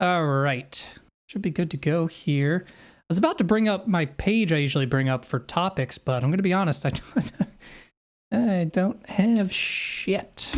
All right. Should be good to go here. I was about to bring up my page I usually bring up for topics, but I'm going to be honest, I don't have shit.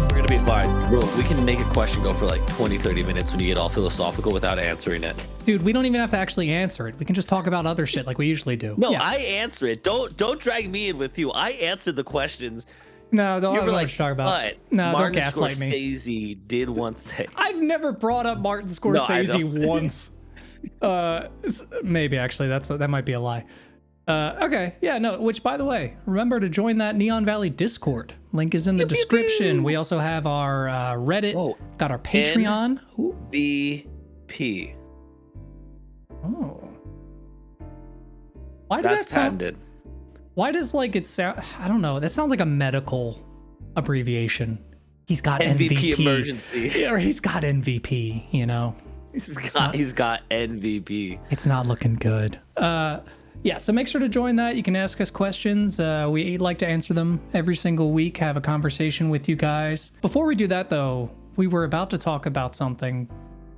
We're going to be fine. Bro, we can make a question go for like 20, 30 minutes when you get all philosophical without answering it. Dude, we don't even have to actually answer it. We can just talk about other shit like we usually do. No, yeah. I answer it. Don't drag me in with you. I answered the questions. No, don't You were like, talk about. But No, Martin don't gaslight me. Scorsese did once say. I've never brought up Martin Scorsese once. Maybe actually that might be a lie. Okay, yeah, no. Which, by the way, remember to join that Neon Valley Discord. Link is in the description. We also have our Reddit. Got our Patreon. MVP. Oh. Why does That's that sound? patented. Why does it sound? I don't know. That sounds like a medical abbreviation. He's got MVP emergency. Or he's got MVP. You know. He's got MVP. It's not looking good. Yeah, so make sure to join that. You can ask us questions. We like to answer them every single week, have a conversation with you guys. Before we do that, though, we were about to talk about something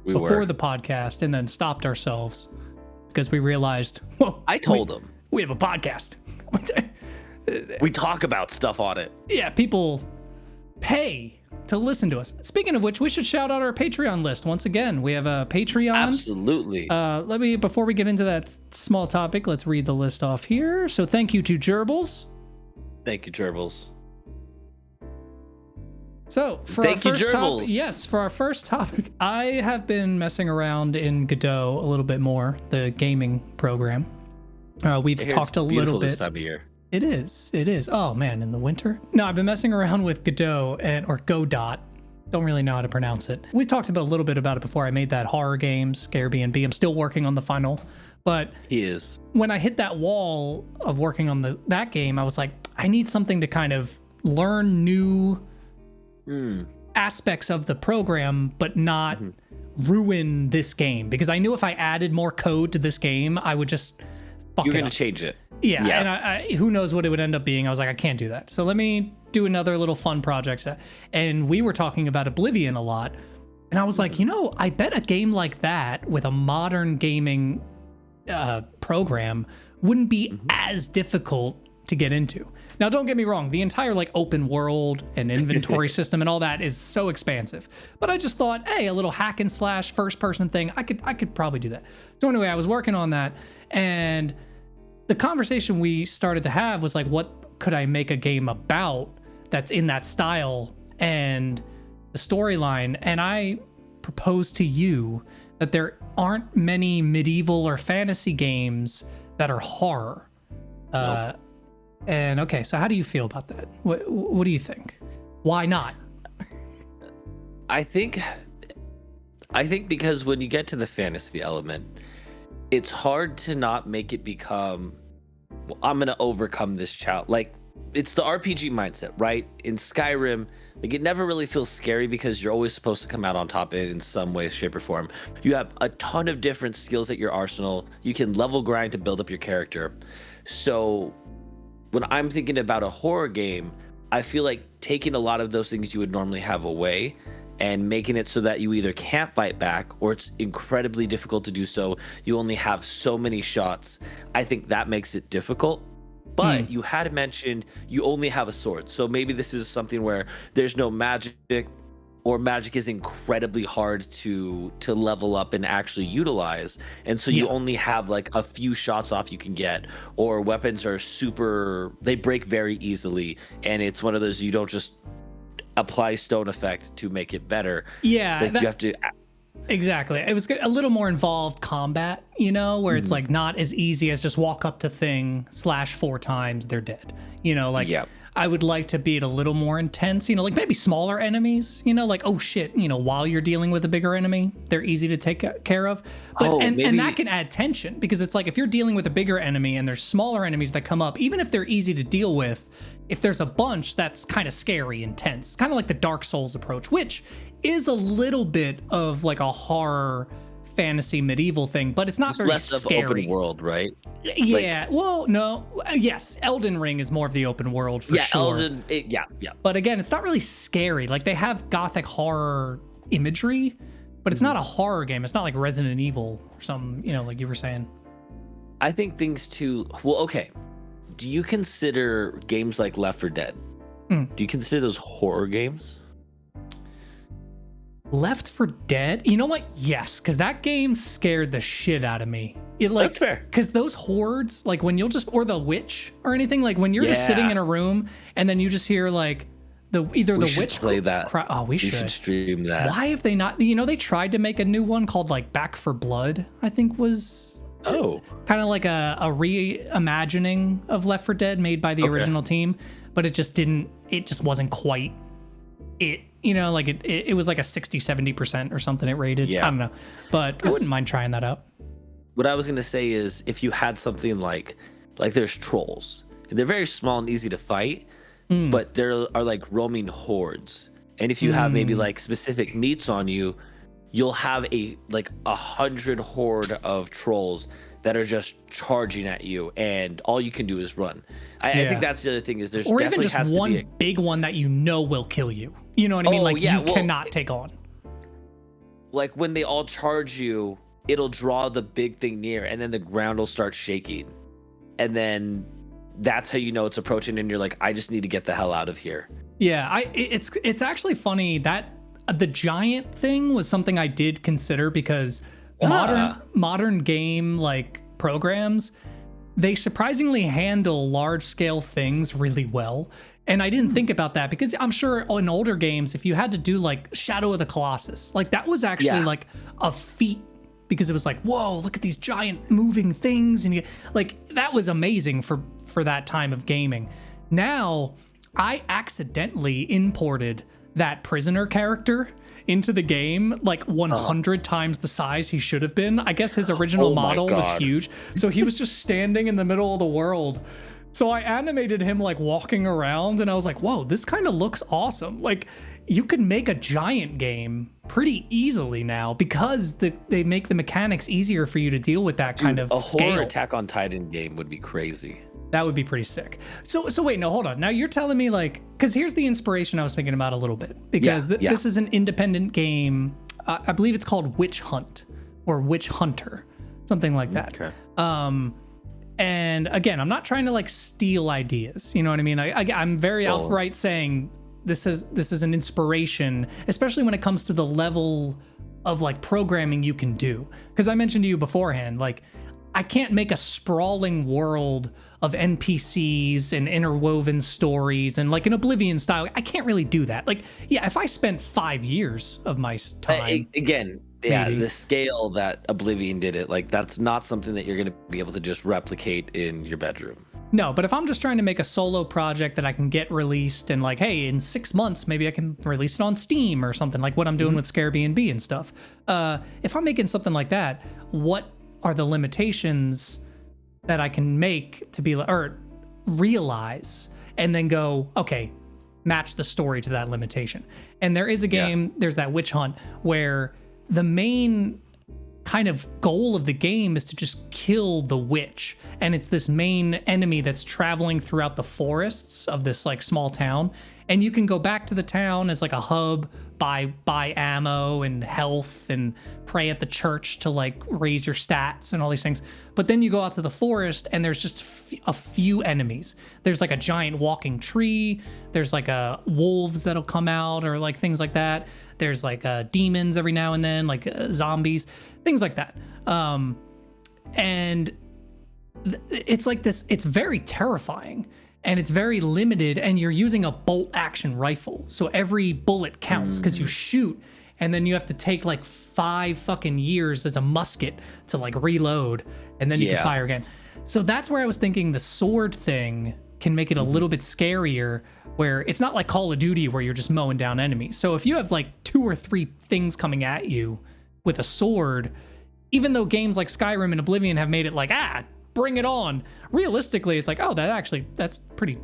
before the podcast and then stopped ourselves because we realized, whoa, I told him. We have a podcast. We talk about stuff on it. Yeah, people pay to listen to us. Speaking of which, we should shout out our Patreon list once again. We have a Patreon. Absolutely. Before we get into that small topic, let's read the list off here. So thank you to Gerbils. Thank you, Gerbils. So for our first topic, I have been messing around in Godot a little bit more, the gaming program. We've talked a little bit. This time of year. It is. Oh man, in the winter? No, I've been messing around with Godot or Godot. Don't really know how to pronounce it. We've talked about a little bit about it before. I made that horror game, Scarebnb. I'm still working on the final, but he is. When I hit that wall of working on that game, I was like, I need something to kind of learn new aspects of the program, but not ruin this game. Because I knew if I added more code to this game, I would just fuck it up. You're gonna change it. Yeah. And I who knows what it would end up being. I was like, I can't do that. So let me do another little fun project. And we were talking about Oblivion a lot. And I was like, I bet a game like that with a modern gaming program wouldn't be as difficult to get into. Now, don't get me wrong. The entire open world and inventory system and all that is so expansive. But I just thought, hey, a little hack and slash first person thing, I could probably do that. So anyway, I was working on that, and the conversation we started to have was what could I make a game about that's in that style and the storyline? And I proposed to you that there aren't many medieval or fantasy games that are horror. Nope. And okay, so how do you feel about that? What do you think? Why not? I think because when you get to the fantasy element, it's hard to not make it become, well, I'm gonna overcome this challenge. It's the RPG mindset, right? In Skyrim, it never really feels scary because you're always supposed to come out on top in some way, shape, or form. You have a ton of different skills at your arsenal. You can level grind to build up your character. So when I'm thinking about a horror game, I feel like taking a lot of those things you would normally have away and making it so that you either can't fight back or it's incredibly difficult to do so. You only have so many shots. I think that makes it difficult. But you had mentioned you only have a sword. So maybe this is something where there's no magic, or magic is incredibly hard to level up and actually utilize. And so you only have a few shots off you can get, or weapons are they break very easily. And it's one of those, you don't just apply stone effect to make it better. Yeah. You have to. Exactly. It was a little more involved combat, where it's not as easy as just walk up to thing, slash 4 times, they're dead. I would like to be a little more intense, maybe smaller enemies, oh shit, while you're dealing with a bigger enemy, they're easy to take care of. But, and that can add tension, because it's if you're dealing with a bigger enemy and there's smaller enemies that come up, even if they're easy to deal with, if there's a bunch, that's kind of scary and tense, kind of like the Dark Souls approach, which is a little bit of a horror fantasy medieval thing, but it's not very less scary. of open world, right? Yeah. Well, no. Yes, Elden Ring is more of the open world for sure. Yeah. But again, it's not really scary. Like they have gothic horror imagery, but it's not a horror game. It's not like Resident Evil or some, like you were saying. I think things too. Well, okay. Do you consider games like Left 4 Dead? Do you consider those horror games? Left 4 Dead? You know what? Yes, because that game scared the shit out of me. That's fair. Because those hordes, like when you'll or the witch or anything, like when you're just sitting in a room and then you just hear like either the witch play that. We should stream that. Why have they not? They tried to make a new one called like Back 4 Blood, I think was kind of like a reimagining of Left 4 Dead made by the original team, but it just wasn't quite it. Like it was like a 60-70% or something it rated. I don't know, but I wouldn't mind trying that out. What I was gonna say is if you had something like there's trolls, they're very small and easy to fight, but there are like roaming hordes, and if you have maybe like specific meats on you, you'll have a 100 horde of trolls that are just charging at you, and all you can do is run. I think that's the other thing is there's or definitely even just one big one that will kill you. You know what I mean? You cannot take on. Like when they all charge you, it'll draw the big thing near, and then the ground will start shaking, and then that's how you know it's approaching, and you're like, I just need to get the hell out of here. Yeah, it's actually funny that the giant thing was something I did consider because modern game like programs, they surprisingly handle large scale things really well. And I didn't think about that because I'm sure in older games, if you had to do like Shadow of the Colossus, like that was actually like a feat because it was like, whoa, look at these giant moving things. And that was amazing for that time of gaming. Now I accidentally imported that prisoner character into the game like 100 times the size he should have been. I guess his original model was huge. So he was just standing in the middle of the world. So I animated him like walking around and I was like, whoa, this kind of looks awesome. Like you could make a giant game pretty easily now because they make the mechanics easier for you to deal with that kind of scale. Horror Attack on Titan game would be crazy. That would be pretty sick. So wait, no, hold on. Now you're telling me because here's the inspiration I was thinking about a little bit because this is an independent game. I believe it's called Witch Hunt or Witch Hunter, something like that. Okay. And again, I'm not trying to steal ideas. You know what I mean? I'm very outright saying this is an inspiration, especially when it comes to the level of programming you can do. Because I mentioned to you beforehand, I can't make a sprawling world of NPCs and interwoven stories and an Oblivion style. I can't really do that. If I spent 5 years of my time, maybe. The scale that Oblivion did it, that's not something that you're going to be able to just replicate in your bedroom. No, but if I'm just trying to make a solo project that I can get released and hey, in 6 months, maybe I can release it on Steam or something like what I'm doing with Scarebnb and stuff. If I'm making something like that, what are the limitations that I can make to be or realize and then go, okay, match the story to that limitation. And there is a game, there's that Witch Hunt where the main kind of goal of the game is to just kill the witch. And it's this main enemy that's traveling throughout the forests of this small town. And you can go back to the town as a hub, buy ammo and health and pray at the church to raise your stats and all these things. But then you go out to the forest and there's just a few enemies. There's a giant walking tree. There's wolves that'll come out or things like that. There's demons every now and then, zombies, things like that. And it's this, it's very terrifying. And it's very limited, and you're using a bolt action rifle. So every bullet counts because you shoot, and then you have to take 5 fucking years as a musket to reload, and then you can fire again. So that's where I was thinking the sword thing can make it a little bit scarier, where it's not like Call of Duty where you're just mowing down enemies. So if you have 2 or 3 things coming at you with a sword, even though games like Skyrim and Oblivion have made it bring it on. Realistically, it's that's pretty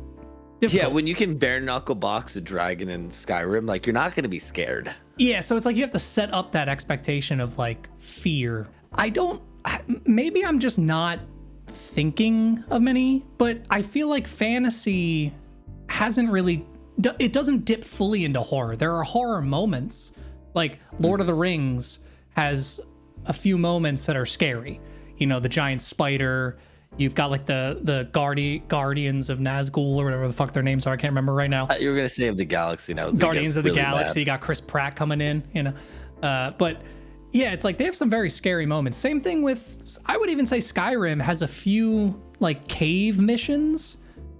difficult. when you can bare knuckle box a dragon in Skyrim, like you're not gonna be scared. Yeah, so it's like you have to set up that expectation of like fear. Maybe I'm just not thinking of many, but I feel like fantasy hasn't really, it doesn't dip fully into horror. There are horror moments, like Lord of the Rings has a few moments that are scary. You know, the giant spider. You've got like the Guardians of Nazgul or whatever the fuck their names are. I can't remember right now. You were gonna say of the Galaxy now. Guardians of the really Galaxy. Mad. You got Chris Pratt coming in, you know. But yeah, it's like they have some very scary moments. Same thing with, I would even say Skyrim has a few like cave missions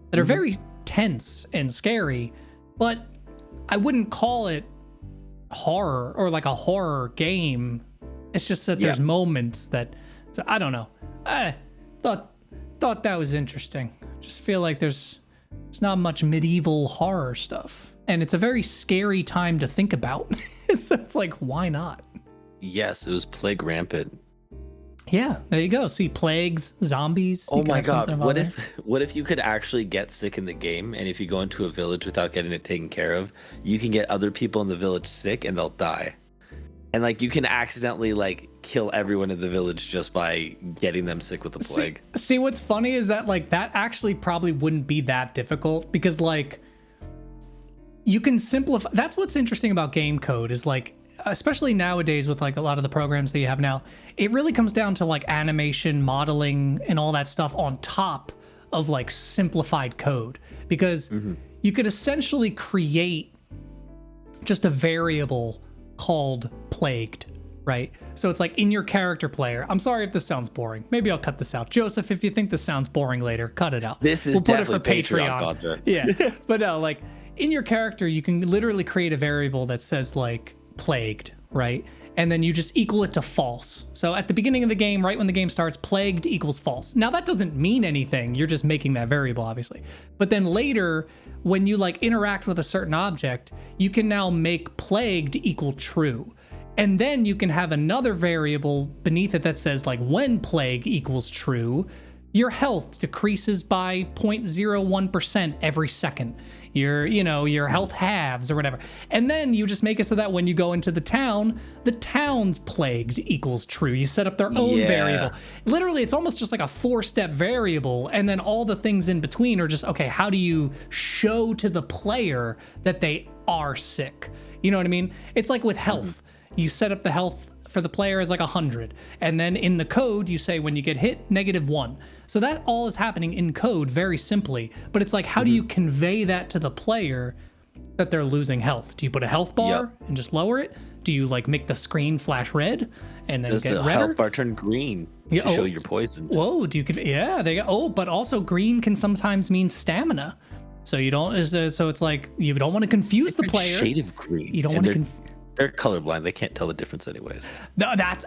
that are very tense and scary, but I wouldn't call it horror or like a horror game. It's just that there's moments that, so I don't know. I thought that was interesting. Just feel like there's not much medieval horror stuff, and it's a very scary time to think about. So it's like, why not? Yes, it was plague rampant. Yeah, there you go. See, plagues, zombies. Oh my god, what if you could actually get sick in the game, and if you go into a village without getting it taken care of, you can get other people in the village sick and they'll die. And like you can accidentally like kill everyone in the village just by getting them sick with the plague. See, what's funny is that like that actually probably wouldn't be that difficult, because like you can simplify. That's what's interesting about game code is like, especially nowadays with like a lot of the programs that you have now, it really comes down to like animation, modeling, and all that stuff on top of like simplified code, because you could essentially create just a variable called plagued, right? So it's like in your character player. I'm sorry if this sounds boring. Maybe I'll cut this out. Joseph, if you think this sounds boring later, cut it out. This is we'll put it for definitely Patreon content. Yeah. But no, like in your character, you can literally create a variable that says like plagued, right? And then you just equal it to false. So at the beginning of the game, right when the game starts, plagued equals false. Now that doesn't mean anything. You're just making that variable, obviously. But then later, when you like interact with a certain object, you can now make plagued equal true. And then you can have another variable beneath it that says like when plague equals true, your health decreases by 0.01% every second. Your health halves or whatever. And then you just make it so that when you go into the town's plagued equals true. You set up their own variable. Literally, it's almost just like a 4-step variable. And then all the things in between are just, okay, how do you show to the player that they are sick? You know what I mean? It's like with health. You set up the health for the player as like 100. And then in the code, you say when you get hit, -1. So that all is happening in code very simply. But it's like, how do you convey that to the player that they're losing health? Do you put a health bar and just lower it? Do you like make the screen flash red and then Does get the redder? health bar turn green to show you're poisoned? Whoa, there you go. Oh, but also green can sometimes mean stamina. So you don't, so it's like, you don't want to confuse the player. Shade of green. You don't want to They're colorblind. They can't tell the difference anyways. No, that's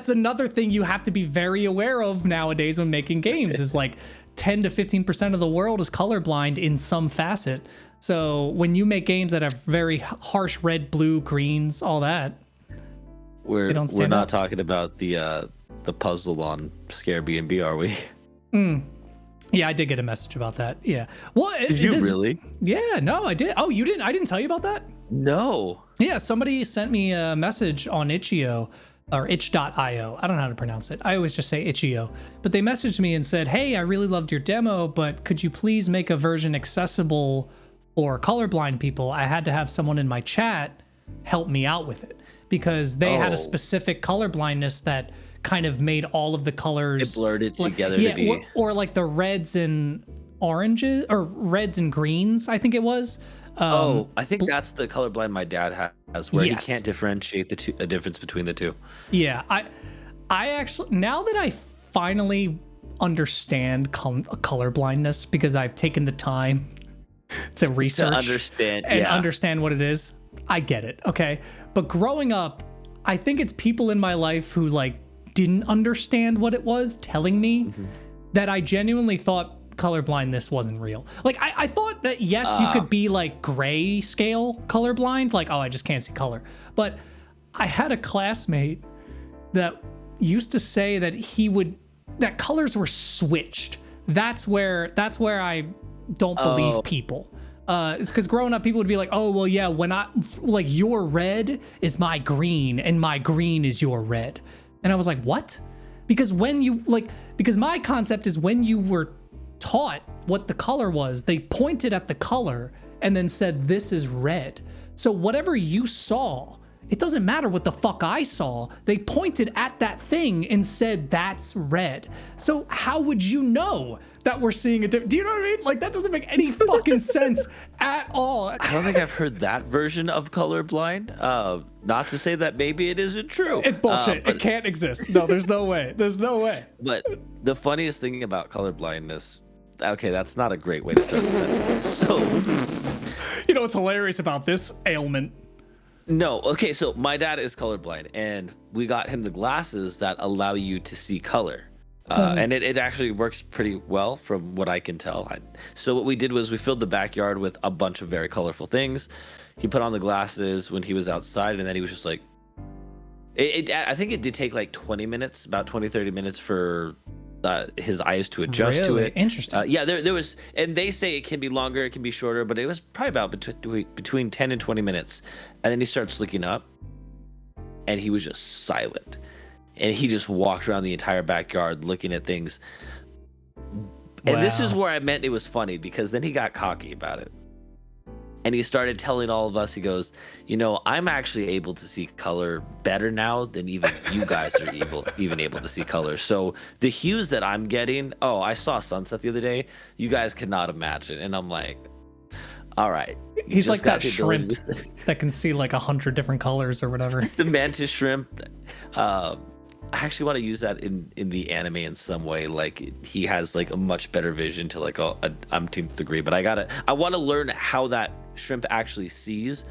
another thing you have to be very aware of nowadays when making games is like 10 to 15% of the world is colorblind in some facet. So when you make games that have very harsh red, blue, greens, all that, we're not talking about the puzzle on Scare B&B, are we? Yeah, I did get a message about that. Yeah. What? Did you really? Yeah, no, I did. Oh, you didn't? I didn't tell you about that? No. Yeah, somebody sent me a message on itch.io or itch.io. I don't know how to pronounce it. I always just say itch.io. But they messaged me and said, hey, I really loved your demo, but could you please make a version accessible for colorblind people? I had to have someone in my chat help me out with it because they had a specific colorblindness that kind of made all of the colors. It blurred it together to be. Or like the reds and oranges or reds and greens, I think it was. I think that's the colorblind my dad has, where he can't differentiate the difference between the two. Yeah, I actually, now that I finally understand colorblindness because I've taken the time to research understand what it is, I get it. Okay, but growing up, I think it's people in my life who like didn't understand what it was telling me that I genuinely thought colorblindness wasn't real. Like I thought that you could be like gray scale colorblind, like I just can't see color. But I had a classmate that used to say that that colors were switched. That's where I don't believe people. It's because growing up, people would be like, oh, well, yeah, when like, your red is my green and my green is your red. And I was like, what? Because because my concept is when you were taught what the color was, they pointed at the color and then said, this is red. So whatever you saw, it doesn't matter what the fuck I saw. They pointed at that thing and said, that's red. So how would you know that we're seeing a different? Do you know what I mean? Like, that doesn't make any fucking sense at all. I don't think I've heard that version of colorblind. Not to say that maybe it isn't true. It's bullshit. It can't exist. No, there's no way. There's no way. But the funniest thing about colorblindness, okay, that's not a great way to start the sentence. So, you know what's hilarious about this ailment? No, okay, so my dad is colorblind, and we got him the glasses that allow you to see color. And it actually works pretty well from what I can tell. So what we did was we filled the backyard with a bunch of very colorful things. He put on the glasses when he was outside, and then he was just like, I think it did take like 20 minutes, about 20, 30 minutes for his eyes to adjust to it. Interesting. Yeah, there was, and they say it can be longer, it can be shorter, but it was probably about between 10 and 20 minutes. And then he starts looking up, and he was just silent. And he just walked around the entire backyard looking at things. And this is where I meant it was funny, because then he got cocky about it. And he started telling all of us, he goes, you know, I'm actually able to see color better now than even you guys are even able to see color. So the hues that I'm getting, oh, I saw sunset the other day. You guys cannot imagine. And I'm like, all right. He's like that shrimp that can see like 100 different colors or whatever. The mantis shrimp. I actually want to use that in the anime in some way. Like, he has like a much better vision to like a umpteenth degree. But I want to learn how that shrimp actually sees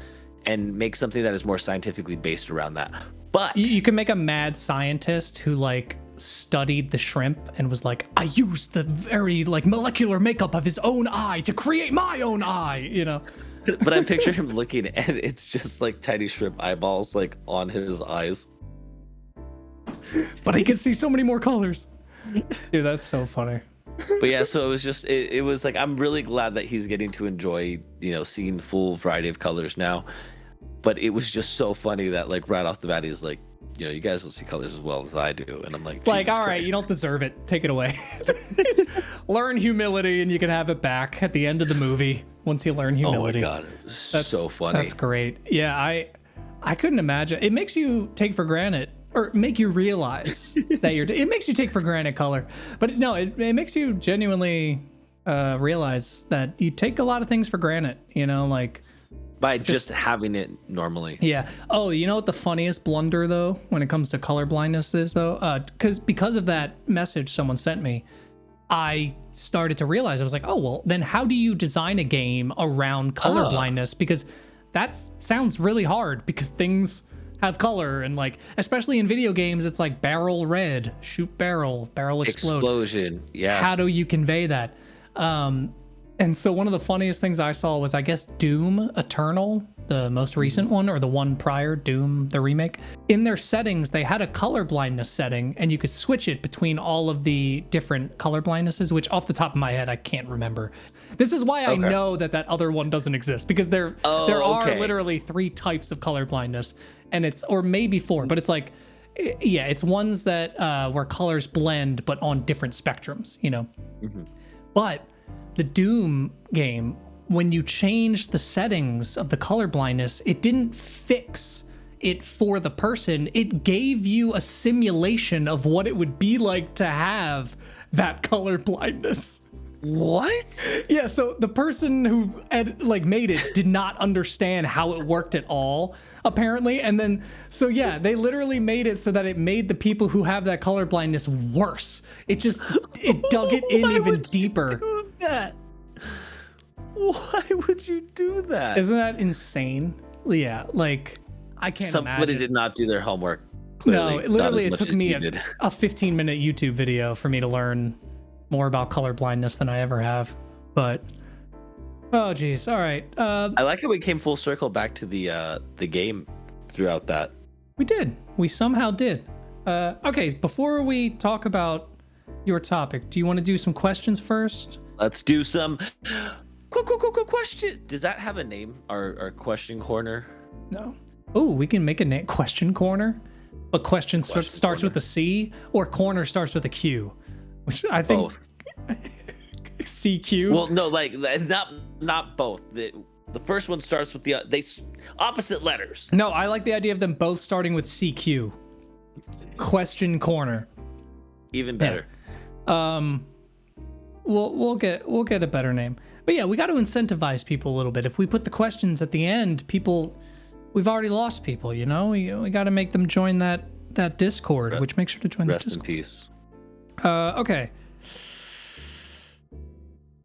and make something that is more scientifically based around that. But you can make a mad scientist who like studied the shrimp and was like, I used the very like molecular makeup of his own eye to create my own eye, you know. But I picture him looking, and it's just like tiny shrimp eyeballs like on his eyes. But he can see so many more colors. Dude, that's so funny. But yeah, so it was just, it was like, I'm really glad that he's getting to enjoy, you know, seeing full variety of colors now. But it was just so funny that like right off the bat, he's like, you know, you guys will see colors as well as I do. And I'm like, it's like, all right, you don't deserve it. Take it away. Learn humility and you can have it back at the end of the movie once you learn humility. Oh my God, that's so funny. That's great. Yeah, I couldn't imagine. It makes you take for granted, or make you realize that it makes you take for granted color. But no, it makes you genuinely realize that you take a lot of things for granted, you know, like by just having it normally. Yeah. Oh, you know what the funniest blunder though, when it comes to color blindness is though? Because of that message someone sent me, I started to realize, I was like, oh, well, then how do you design a game around color blindness? Because that sounds really hard, because things have color, and like, especially in video games, it's like barrel red, shoot barrel explode. Explosion, yeah. How do you convey that? And so one of the funniest things I saw was, I guess, Doom Eternal, the most recent one, or the one prior, Doom, the remake. In their settings, they had a color blindness setting, and you could switch it between all of the different color blindnesses, which off the top of my head, I can't remember. This is why I know that other one doesn't exist, because there are literally 3 types of color blindness, and or maybe 4, but it's like, yeah, it's ones that where colors blend, but on different spectrums, you know. Mm-hmm. But the Doom game, when you changed the settings of the color blindness, it didn't fix it for the person. It gave you a simulation of what it would be like to have that color blindness. What? Yeah, so the person who made it did not understand how it worked at all, apparently. And then, so yeah, they literally made it so that it made the people who have that color blindness worse. It dug it in even deeper. Do that? Why would you do that? Isn't that insane? Yeah, like, I can't imagine. Somebody did not do their homework, clearly. No, literally it took me a 15-minute YouTube video for me to learn more about color blindness than I ever have. But oh geez, all right. I like how we came full circle back to the game throughout that. We somehow did. Okay, before we talk about your topic, do you want to do some questions first? Let's do some quick question. Does that have a name? Our question corner? No. Oh, we can make a name. Question Corner. But question starts Corner. with a C, or corner starts with a Q, which I think. Both. CQ. Well, no, like not both. The first one starts with the opposite letters. No, I like the idea of them both starting with CQ. Question Corner. Even better. Yeah. We'll get a better name. But yeah, we got to incentivize people a little bit. If we put the questions at the end, we've already lost people, you know? We got to make them join that Discord, which make sure to join the Discord. Rest in peace. Okay.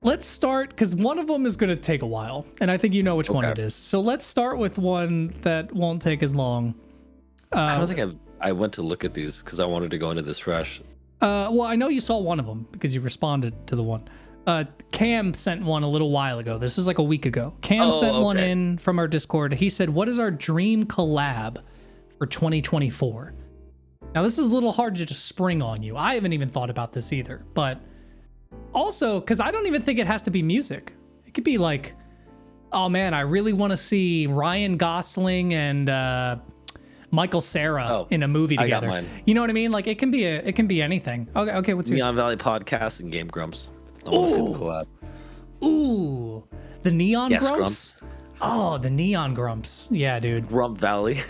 Let's start, because one of them is going to take a while, and I think you know which one it is. So let's start with one that won't take as long. I don't think I went to look at these because I wanted to go into this fresh. Well, I know you saw one of them because you responded to the one. Cam sent one a little while ago. This was like a week ago. Cam sent one in from our Discord. He said, "What is our dream collab for 2024?" Now, this is a little hard to just spring on you. I haven't even thought about this either. But also, because I don't even think it has to be music. It could be like, oh man, I really want to see Ryan Gosling and Michael Cera in a movie together. I got mine. You know what I mean? Like it can be anything. Okay, what's yours? Neon Valley Podcast and Game Grumps. I want to see the collab. Ooh, the Neon Yes, Grumps? Oh, the Neon Grumps. Yeah, dude. Grump Valley.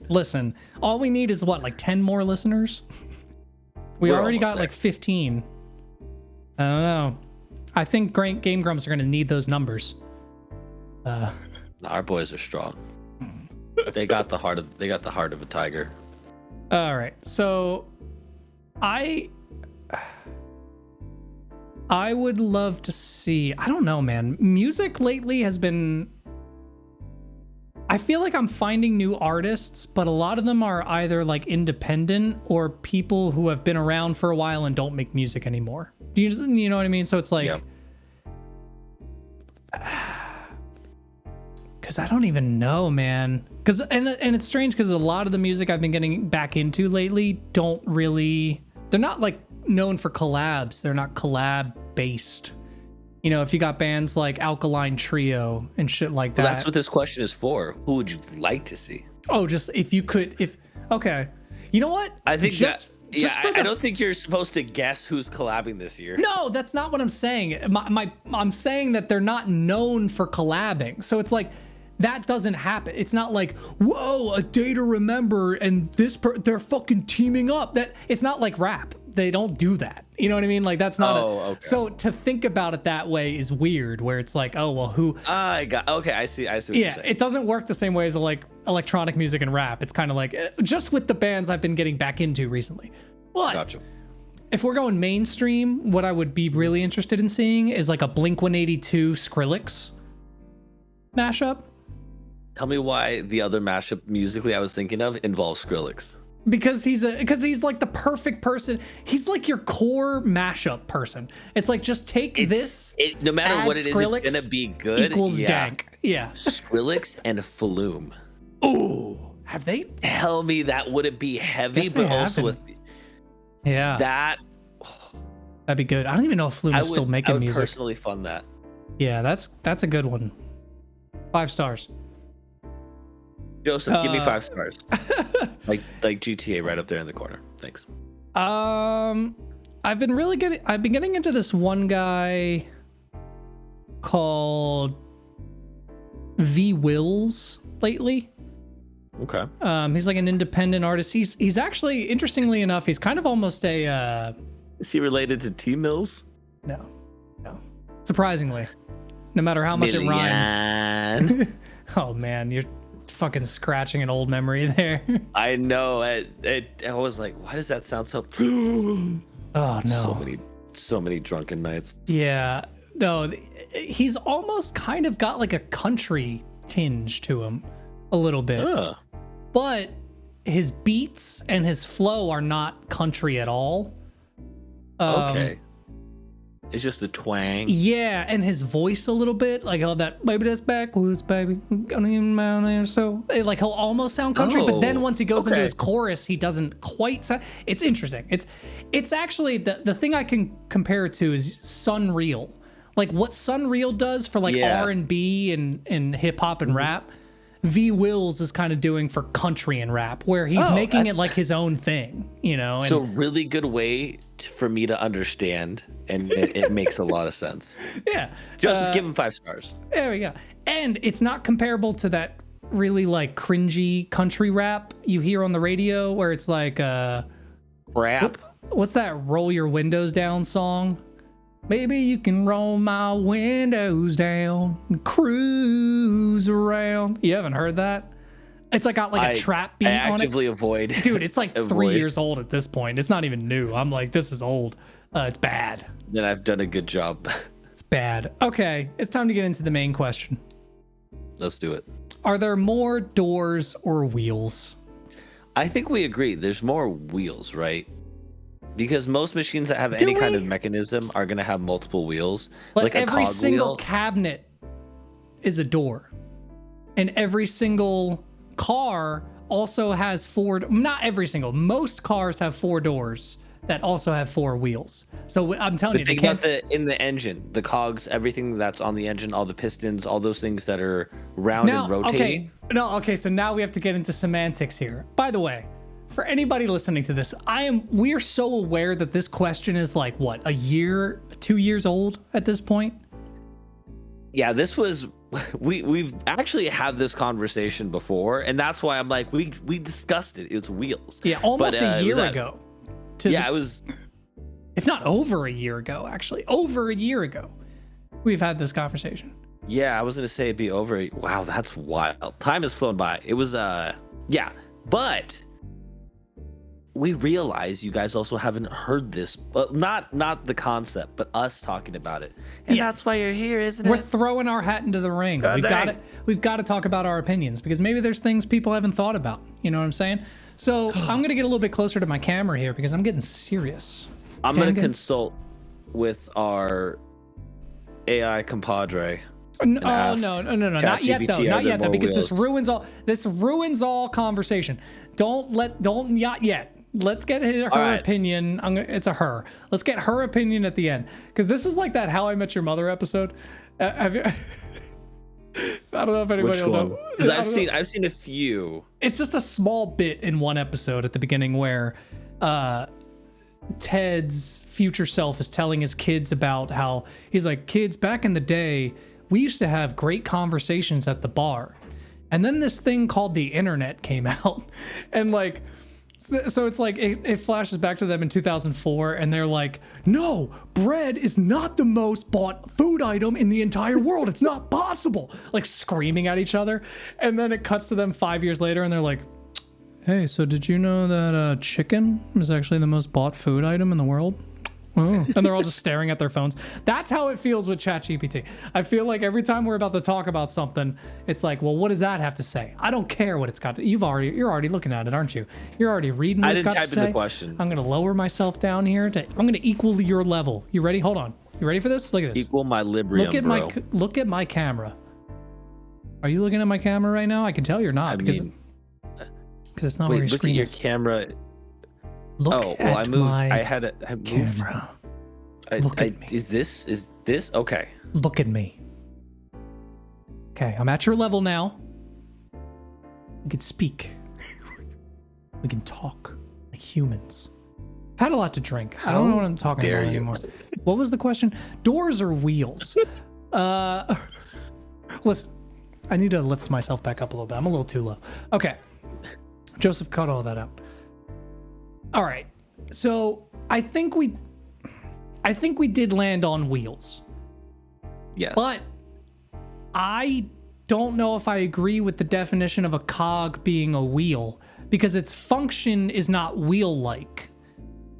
Listen, all we need is what, like 10 more listeners? We We're already almost got there. like 15. I don't know. I think Great Game Grumps are going to need those numbers. Our boys are strong. They got the heart of a tiger. All right. So I would love to see, I don't know, man. Music lately has been, I feel like I'm finding new artists, but a lot of them are either like independent or people who have been around for a while and don't make music anymore. Do you know what I mean? So it's like, because I don't even know, man. Because and it's strange because a lot of the music I've been getting back into lately they're not like known for collabs. They're not collab based. You know, if you got bands like Alkaline Trio and shit like that. Well, that's what this question is for. Who would you like to see? Oh, just okay. You know what? I think I I don't think you're supposed to guess who's collabing this year. No, that's not what I'm saying. I'm saying that they're not known for collabing. So it's like that doesn't happen. It's not like, whoa, a day to remember and they're fucking teaming up. That it's not like rap. They don't do that. You know what I mean? Like that's not okay. So to think about it that way is weird, where it's like, oh well, who I see what you're saying. It doesn't work the same way as like electronic music and rap. It's kind of like just with the bands I've been getting back into recently. But Gotcha. if we're going mainstream, what I would be really interested in seeing is like a Blink-182 Skrillex mashup. Tell me why the other mashup musically I was thinking of involves Skrillex. Because he's like the perfect person. He's like your core mashup person. It's like just take no matter what it is, Skrillex it's gonna be good. Equals dank. Yeah. Skrillex and Flume. Ooh, have they? Tell me that wouldn't be heavy, Yes, but they also haven't. with that'd be good. I don't even know if Flume is still making music. I would personally fund that. Yeah, that's a good one. 5 stars. Joseph, give me 5 stars. like GTA right up there in the corner. Thanks. I've been getting into this one guy called V Wills lately. Okay. He's like an independent artist. He's actually, interestingly enough, he's kind of almost a Is he related to T Mills? No. Surprisingly. No matter how much it rhymes. Oh man, you're fucking scratching an old memory there. I know. I was like, why does that sound so? Oh no. So many drunken nights. Yeah. No, he's almost kind of got like a country tinge to him a little bit. But his beats and his flow are not country at all. Okay. It's just the twang. Yeah, and his voice a little bit, like all that baby that's backwards, baby. So like he'll almost sound country, but then once he goes into his chorus, he doesn't quite sound. It's interesting. It's actually the thing I can compare it to is Sunreal, Like what Sunreal does for like Yeah. R&B and hip hop and rap, V Wills is kind of doing for country and rap, where he's making it like his own thing, you know. And So really good way for me to understand, and it makes a lot of sense. yeah, Just give him 5 stars. there we go. And it's not comparable to that really like cringy country rap you hear on the radio, where it's like Rap. what's that roll your windows down song? Maybe you can roll my windows down and cruise around. You haven't heard that? It's like got like a trap beat I on it. actively avoid. Dude, it's like 3 avoid. years old at this point. It's not even new. I'm like, this is old. It's bad. Then I've done a good job. It's bad. Okay, it's time to get into the main question. Let's do it. Are there more doors or wheels? I think we agree. There's more wheels, right? Because most machines that have any kind of mechanism are going to have multiple wheels. But like a every cog single wheel. cabinet is a door. And every single car also has 4, not every single, most cars have 4 doors that also have 4 wheels. So I'm telling you, Think about in the engine, the cogs, everything that's on the engine, all the pistons, all those things that are round and rotating. Okay, so now we have to get into semantics here. By the way, for anybody listening to this, we're so aware that this question is like what, a year, 2 years old at this point? Yeah, this was we've actually had this conversation before, and that's why I'm like we discussed it. It's wheels. Yeah, almost a year it ago. It was, if not over a year ago, actually. Over a year ago, we've had this conversation. yeah, I was gonna say it'd be over. Wow, that's wild. Time has flown by. It was yeah, but we realize you guys also haven't heard this, but not the concept, but us talking about it, and that's why you're here, isn't We're it? throwing our hat into the ring. God We've dang. got to talk about our opinions, because maybe there's things people haven't thought about. You know what I'm saying? So I'm gonna get a little bit closer to my camera here because I'm getting serious. I'm gonna consult with our AI compadre. No, ask no, not yet ChatGPT, though, are not there yet though, more because wheels? this ruins all conversation. Not yet. Let's get her right. opinion. It's a her. Let's get her opinion at the end, because this is like that How I Met Your Mother episode. Have you? I don't know if anybody will know. Because I've seen a few. It's just a small bit in one episode at the beginning where Ted's future self is telling his kids about how he's like, kids, back in the day, we used to have great conversations at the bar. And then this thing called the internet came out. And like, so it's like, it flashes back to them in 2004, and they're like, no, bread is not the most bought food item in the entire world. It's not possible. Like screaming at each other. And then it cuts to them 5 years later, and they're like, hey, so did you know that chicken is actually the most bought food item in the world? Oh. And they're all just staring at their phones. That's how it feels with ChatGPT. I feel like every time we're about to talk about something, it's like, well, what does that have to say? I don't care what it's got to. You're already looking at it, aren't you? You're already reading what it's got to say. I didn't type in the question. I'm gonna lower myself down here. I'm gonna equal your level. You ready? Hold on. You ready for this? Look at this. Equal my Librium, Look at my camera. Are you looking at my camera right now? I can tell you're not, because it's not where your screen is. Look at your camera. Look at I moved. my I moved. camera. Look at me. Is this okay? Look at me. Okay, I'm at your level now. We can speak. We can talk like humans. I've had a lot to drink. I don't know what I'm talking about anymore. What was the question? Doors or wheels? Listen, I need to lift myself back up a little bit. I'm a little too low. Okay. Joseph cut all that out. All right. So I think we did land on wheels. Yes. But I don't know if I agree with the definition of a cog being a wheel, because its function is not wheel-like.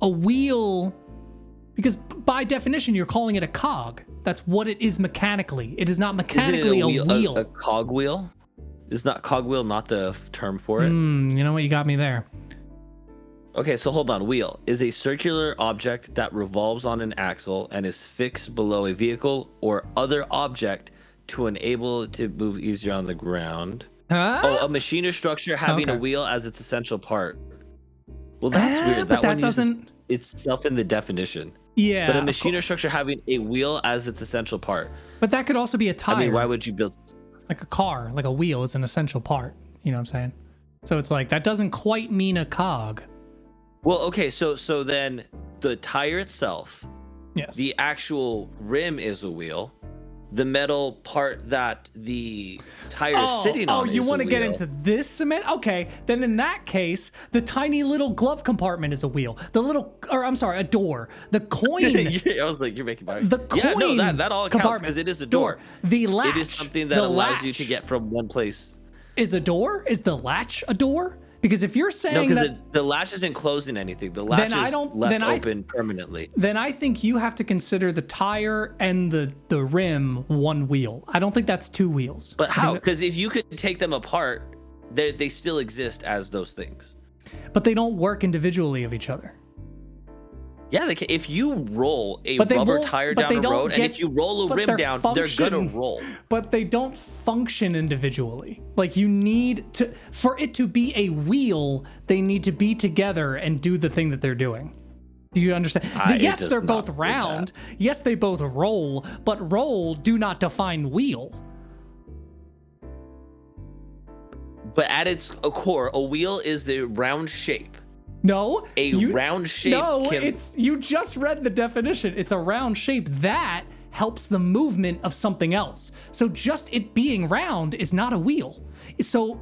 A wheel, because by definition, you're calling it a cog. That's what it is mechanically. It is not mechanically a wheel. A cog wheel? Is not cogwheel not the term for it? You know what? You got me there. Okay, so hold on. Wheel is a circular object that revolves on an axle and is fixed below a vehicle or other object to enable it to move easier on the ground. Huh? Oh, a machine or structure having a wheel as its essential part. Well, that's weird. But that one doesn't. uses itself in the definition. Yeah. But a machine or structure having a wheel as its essential part. But that could also be a tire. I mean, why would you build? Like a car, like a wheel is an essential part. You know what I'm saying? So it's like, that doesn't quite mean a cog. Well, okay, so then the tire itself, Yes. the actual rim is a wheel. The metal part that the tire is sitting on. Oh, you want to get into this cement? Okay, then in that case, the tiny little glove compartment is a wheel. A door. The coin. I was like, you're making the coin. Yeah, no, that all counts because it is a door. The latch. It is something that allows you to get from one place. Is a door? Is the latch a door? Because if you're saying the latch isn't closing anything. The latch is left open permanently. Then I think you have to consider the tire and the rim one wheel. I don't think that's two wheels. But how? Because if you could take them apart, they still exist as those things. But they don't work individually of each other. Yeah, they can. If you roll a rubber tire down a road, and if you roll a rim down, they're gonna roll. But they don't function individually. Like you need to, for it to be a wheel, they need to be together and do the thing that they're doing. Do you understand? Yes, they're both round. Yes, they both roll, but roll do not define wheel. But at its core, a wheel is the round shape. No, round shape. No, you just read the definition. It's a round shape that helps the movement of something else. So just it being round is not a wheel. So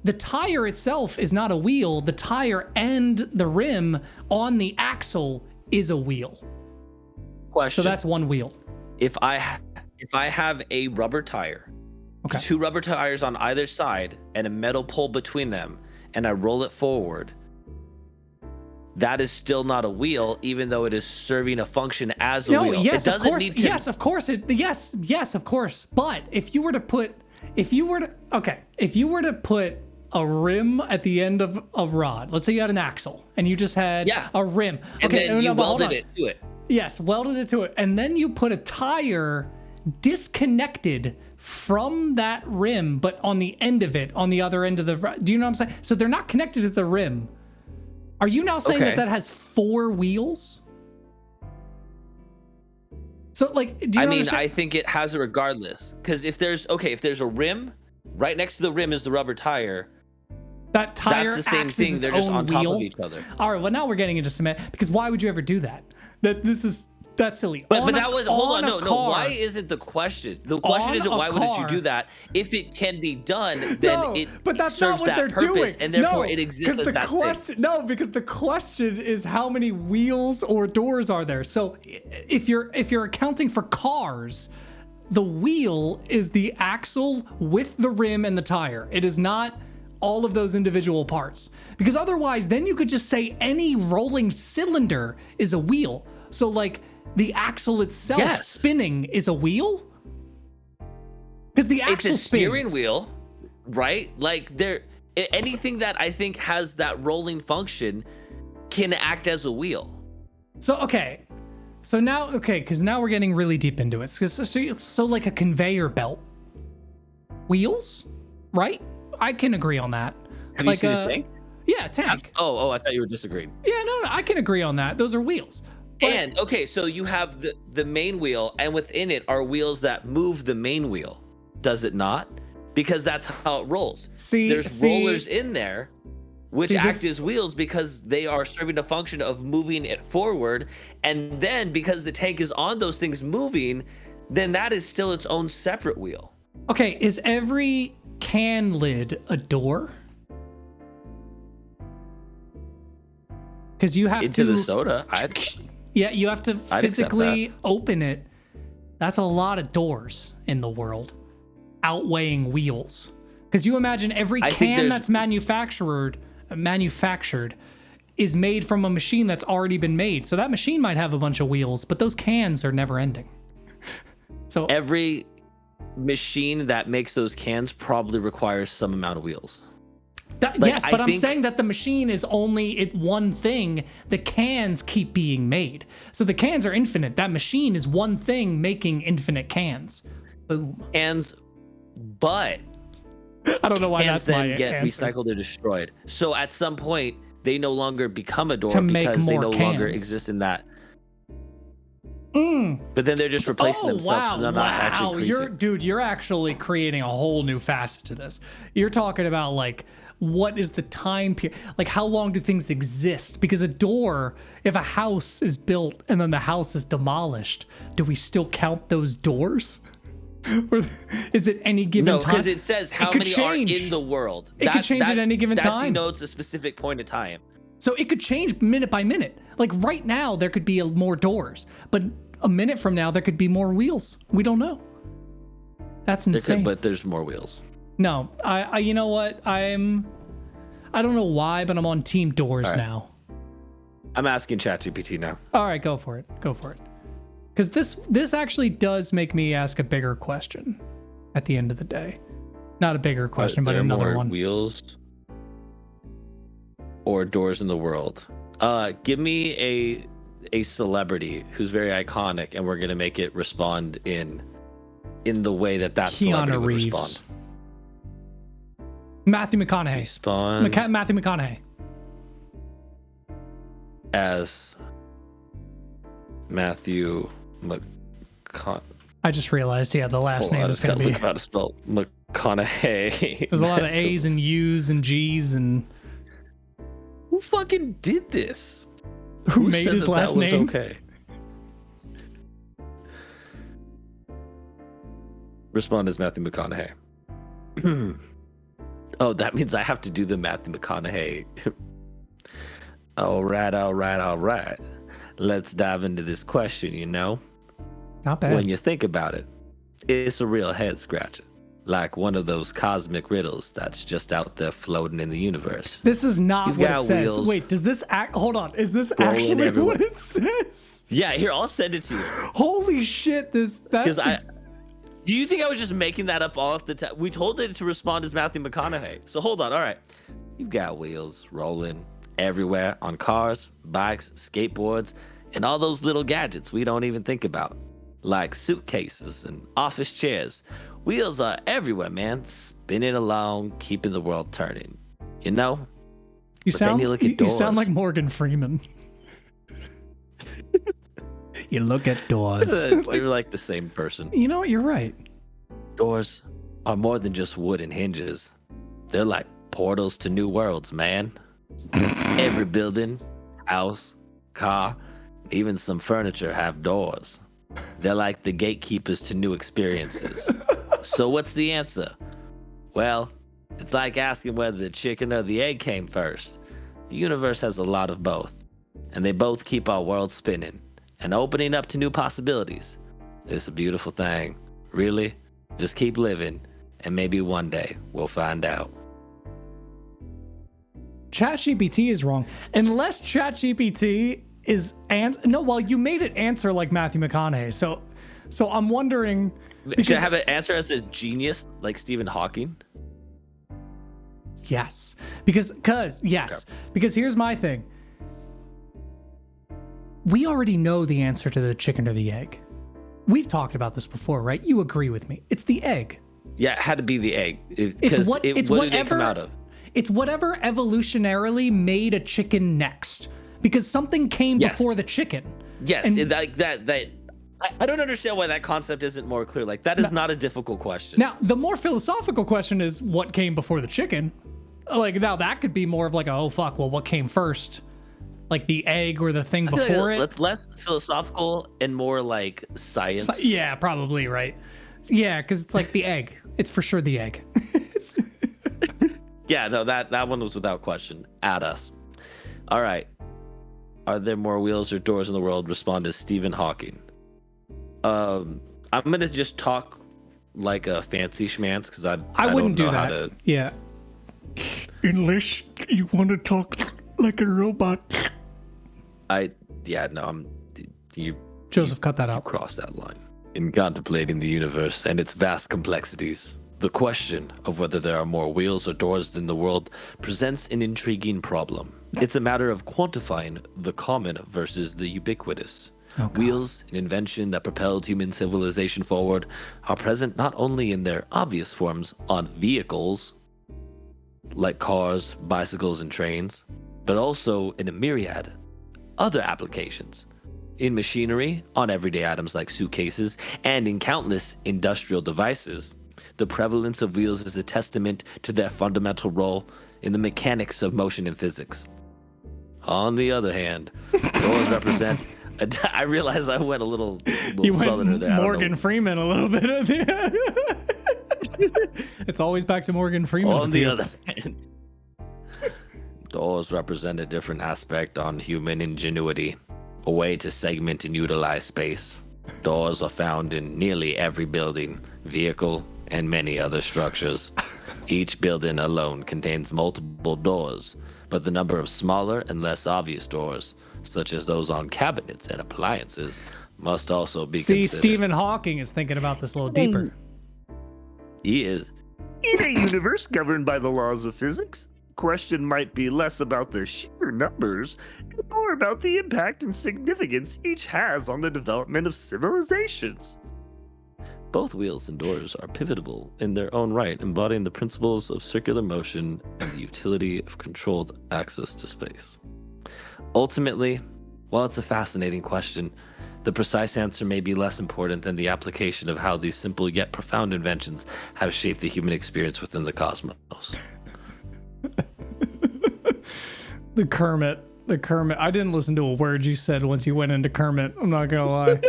the tire itself is not a wheel. The tire and the rim on the axle is a wheel. Question. So that's one wheel. If I have a rubber tire, two rubber tires on either side, and a metal pole between them, and I roll it forward, that is still not a wheel, even though it is serving a function as a wheel. Yes, it doesn't of course. need to. Yes, of course. Yes, of course. But if you were to put a rim at the end of a rod, let's say you had an axle and you just had a rim. And then you welded it to it. Yes, welded it to it. And then you put a tire disconnected from that rim, but on the end of it, on the other end of the, do you know what I'm saying? So they're not connected to the rim. Are you now saying that has four wheels? So like, do you understand? I think it has it regardless. Because if there's a rim, right next to the rim is the rubber tire. That tire that's the same thing. They're just on top of each other. All right. Well, now we're getting into cement because why would you ever do that? That's silly. But that was hold on. No. Why isn't the question? The question isn't why wouldn't you do that? If it can be done, then it serves that purpose, and therefore it exists as that thing. No, because the question is how many wheels or doors are there? So if you're accounting for cars, the wheel is the axle with the rim and the tire. It is not all of those individual parts. Because otherwise, then you could just say any rolling cylinder is a wheel. So like the axle itself spinning is a wheel? Because the axle it's a steering wheel, right? Like anything that I think has that rolling function can act as a wheel. So because now we're getting really deep into it. So like a conveyor belt, wheels, right? I can agree on that. Have you seen a tank? Yeah, tank. Oh, I thought you were disagreeing. Yeah, no, I can agree on that. Those are wheels. And so you have the main wheel, and within it are wheels that move the main wheel. Does it not? Because that's how it rolls. There's rollers in there which act as wheels because they are serving a function of moving it forward. And then because the tank is on those things moving, then that is still its own separate wheel. Okay, is every can lid a door? Because you have into the soda. Yeah, you have to physically open it. That's a lot of doors in the world, outweighing wheels. Because you imagine every can that's manufactured is made from a machine that's already been made. So that machine might have a bunch of wheels, but those cans are never ending. So every machine that makes those cans probably requires some amount of wheels. I'm saying that the machine is only one thing. The cans keep being made. So the cans are infinite. That machine is one thing making infinite cans. Boom. But I don't know why cans that's my then get answer. recycled or destroyed. So at some point, they no longer become a door to make because they more no cans. longer exist in that. But then they're just replacing themselves, so they're not actually increasing. You're actually creating a whole new facet to this. You're talking about like, what is the time period? Like, how long do things exist? Because a door, if a house is built and then the house is demolished, do we still count those doors? Or is it any given time? No, because it says how many are in the world. It could change at any given time. That denotes a specific point of time. So it could change minute by minute. Like right now, there could be more doors, but a minute from now, there could be more wheels. We don't know. That's insane. But there's more wheels. No, I you know what? I don't know why, but I'm on team doors now. I'm asking ChatGPT now. All right, go for it. Go for it. Because this actually does make me ask a bigger question at the end of the day. Not a bigger question, but another one. Wheels or doors in the world. Give me a celebrity who's very iconic, and we're gonna make it respond in the way that celebrity would respond. Matthew McConaughey. Matthew McConaughey. As Matthew I just realized, the last name is going to be... how to spell McConaughey. There's a lot of A's and U's and G's and... Who fucking did this? Who made his last name? Okay. Respond as Matthew McConaughey. Oh, that means I have to do the Matthew McConaughey. All right. Let's dive into this question, Not bad. When you think about it, it's a real head scratcher. Like one of those cosmic riddles that's just out there floating in the universe. This is not what it says. Wait, does this hold on. Is this actually what it says? Yeah, here, I'll send it to you. Holy shit, do you think I was just making that up off the top? We told it to respond as Matthew McConaughey. So hold on, all right. You've got wheels rolling everywhere on cars, bikes, skateboards, and all those little gadgets we don't even think about. Like suitcases and office chairs. Wheels are everywhere, man, spinning along, keeping the world turning. You sound like Morgan Freeman. You look at doors. They're like the same person. You know what? You're right. Doors are more than just wood and hinges. They're like portals to new worlds, man. Every building, house, car, even some furniture have doors. They're like the gatekeepers to new experiences. So what's the answer? Well, it's like asking whether the chicken or the egg came first. The universe has a lot of both, and they both keep our world spinning and opening up to new possibilities. It's a beautiful thing. Really, just keep living, and maybe one day we'll find out. ChatGPT is wrong. Unless ChatGPT is you made it answer like Matthew McConaughey. So I'm wondering. Should I have it answer as a genius like Stephen Hawking? Yes. Because here's my thing. We already know the answer to the chicken or the egg. We've talked about this before, right? You agree with me. It's the egg. Yeah, it had to be the egg. What did it come out of? It's whatever evolutionarily made a chicken next. Because something came before the chicken. Yes, and I don't understand why that concept isn't more clear. Like, that is not a difficult question. Now, the more philosophical question is what came before the chicken? Like, now that could be more of like, what came first? Like the egg or the thing before it? It's less philosophical and more like science. Yeah, probably, right. Yeah, because it's like the egg. It's for sure the egg. Yeah, no, that one was without question. At us. All right. Are there more wheels or doors in the world? Respond as Stephen Hawking. I'm gonna just talk like a fancy schmanz because I wouldn't do that. Yeah. Unless you want to talk like a robot. Joseph, cut that out. Cross that line. In contemplating the universe and its vast complexities, the question of whether there are more wheels or doors in the world presents an intriguing problem. It's a matter of quantifying the common versus the ubiquitous. Wheels, an invention that propelled human civilization forward, are present not only in their obvious forms on vehicles, like cars, bicycles, and trains, but also in a myriad other applications. In machinery, on everyday items like suitcases, and in countless industrial devices, the prevalence of wheels is a testament to their fundamental role in the mechanics of motion and physics. On the other hand, doors represent... I realized I went a little southerner there. Morgan Freeman a little bit. It's always back to Morgan Freeman. On the other hand, doors represent a different aspect on human ingenuity, a way to segment and utilize space. Doors are found in nearly every building, vehicle, and many other structures. Each building alone contains multiple doors, but the number of smaller and less obvious doors, such as those on cabinets and appliances, must also be considered. See, Stephen Hawking is thinking about this a little deeper. He is. In a universe governed by the laws of physics, question might be less about their sheer numbers and more about the impact and significance each has on the development of civilizations. Both wheels and doors are pivotal in their own right, embodying the principles of circular motion and the utility of controlled access to space. Ultimately, while it's a fascinating question, the precise answer may be less important than the application of how these simple yet profound inventions have shaped the human experience within the cosmos. The Kermit. I didn't listen to a word you said once you went into Kermit. I'm not gonna lie.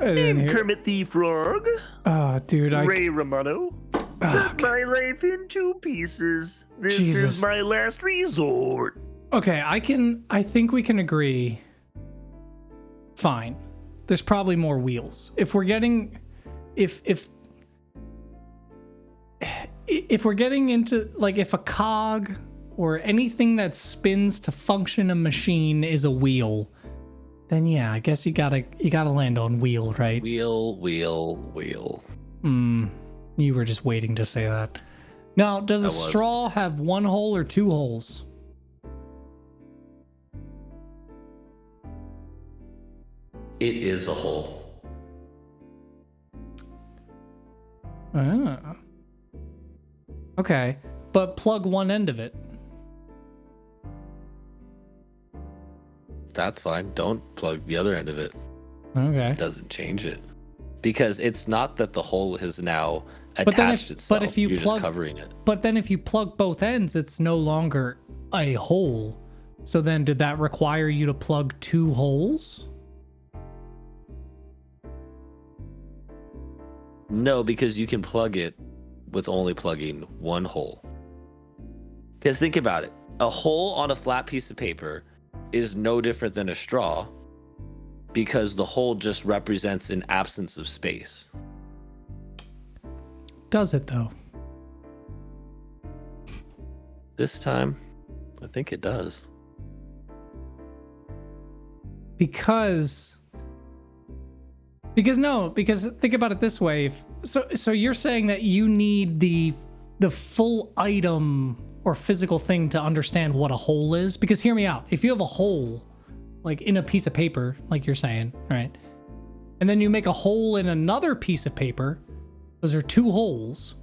I'm Kermit the Frog. Oh, dude, Ray Romano. Cut my life in 2 pieces. This Jesus. is my last resort. Okay, I think we can agree. Fine. There's probably more wheels. If we're getting we're getting into, like, if a cog or anything that spins to function a machine is a wheel, then yeah, I guess you gotta land on wheel, right? Wheel. You were just waiting to say that. Now, does a straw have 1 hole or 2 holes? It is a hole. Ah. Okay, but plug one end of it. That's fine. Don't plug the other end of it. Okay. It doesn't change it. Because it's not that the hole has now attached itself. But if you're just covering it. But then if you plug both ends, it's no longer a hole. So then did that require you to plug 2 holes? No, because you can plug it with only plugging 1 hole. Because think about it. A hole on a flat piece of paper is no different than a straw because the hole just represents an absence of space. Does it, though? This time, I think it does. Because think about it this way. So you're saying that you need the full item or physical thing to understand what a hole is? Because hear me out. If you have a hole, like in a piece of paper, like you're saying, right? And then you make a hole in another piece of paper, those are 2 holes.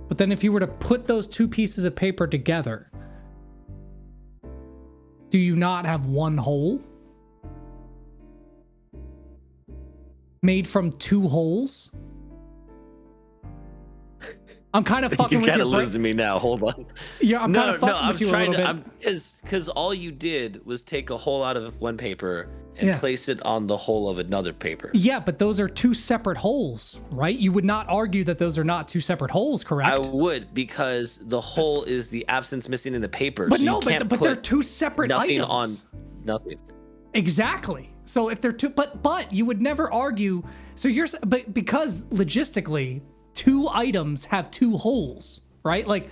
But then if you were to put those 2 pieces of paper together, do you not have 1 hole? Made from 2 holes? I'm kind of fucking with you. You're kind of losing me now. Hold on. Yeah, I'm kind of fucking with you a little bit. Because all you did was take a hole out of one paper and place it on the hole of another paper. Yeah, but those are 2 separate holes, right? You would not argue that those are not 2 separate holes, correct? I would, because the hole is the absence missing in the paper. But so no, you can't but they're 2 separate nothing items. On nothing. Exactly. So if they're 2, but you would never argue. So but because logistically, 2 items have 2 holes, right? Like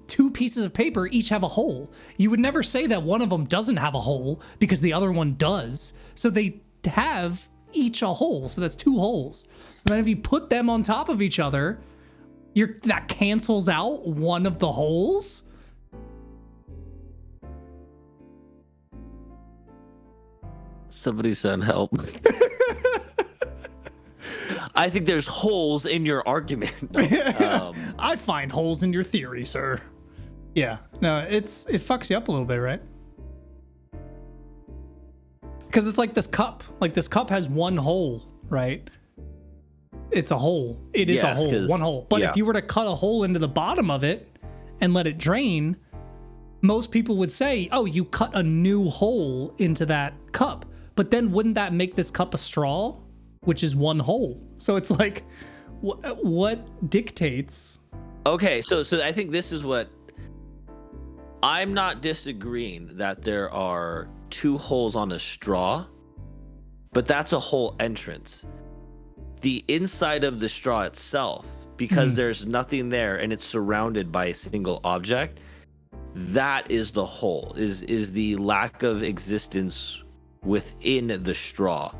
2 pieces of paper each have a hole. You would never say that one of them doesn't have a hole because the other one does. So they have each a hole. So that's 2 holes. So then if you put them on top of each other, that cancels out one of the holes. Somebody send help. I think there's holes in your argument. I find holes in your theory, sir. Yeah, no, it fucks you up a little bit, right? because it's like this cup. Like this cup has one hole, right? It's a hole. It is a hole, one hole. But if you were to cut a hole into the bottom of it and let it drain, most people would say, oh, you cut a new hole into that cup. But then wouldn't that make this cup a straw, which is one hole? So it's like, what dictates? Okay, so I think this is what... I'm not disagreeing that there are two holes on a straw, but that's a hole entrance. The inside of the straw itself, because there's nothing there and it's surrounded by a single object, that is the hole, is the lack of existence within the straw.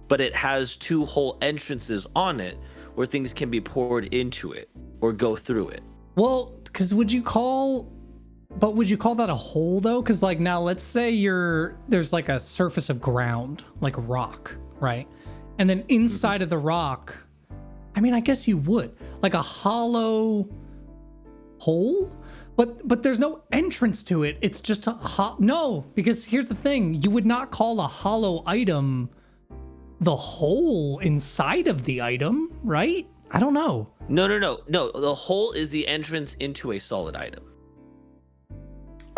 But it has two hole entrances on it where things can be poured into it or go through it. Well, because would you call that a hole though? Because like now let's say there's like a surface of ground, like rock, right? And then inside of the rock, I mean, I guess you would, like a hollow hole, but there's no entrance to it. It's just no, because here's the thing. You would not call a hollow item the hole inside of the item, right? I don't know. No. The hole is the entrance into a solid item.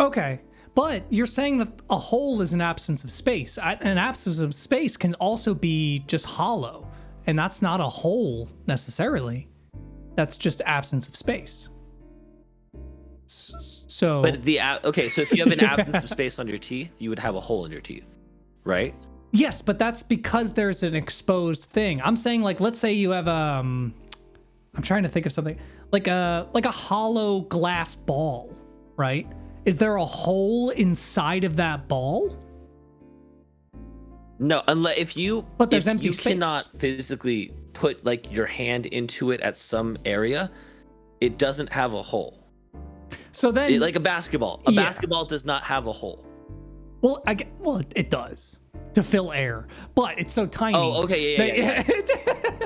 Okay. But you're saying that a hole is an absence of space. An absence of space can also be just hollow. And that's not a hole necessarily. That's just absence of space. So... But so if you have an absence of space on your teeth, you would have a hole in your teeth, right? Yes, but that's because there's an exposed thing. I'm saying, like, let's say you have I'm trying to think of something. Like a hollow glass ball, right? Is there a hole inside of that ball? No, unless if you empty space. Cannot physically put like your hand into it at some area, it doesn't have a hole. So then, like a basketball, basketball does not have a hole. Well, it does to fill air, but it's so tiny. Oh, okay, yeah.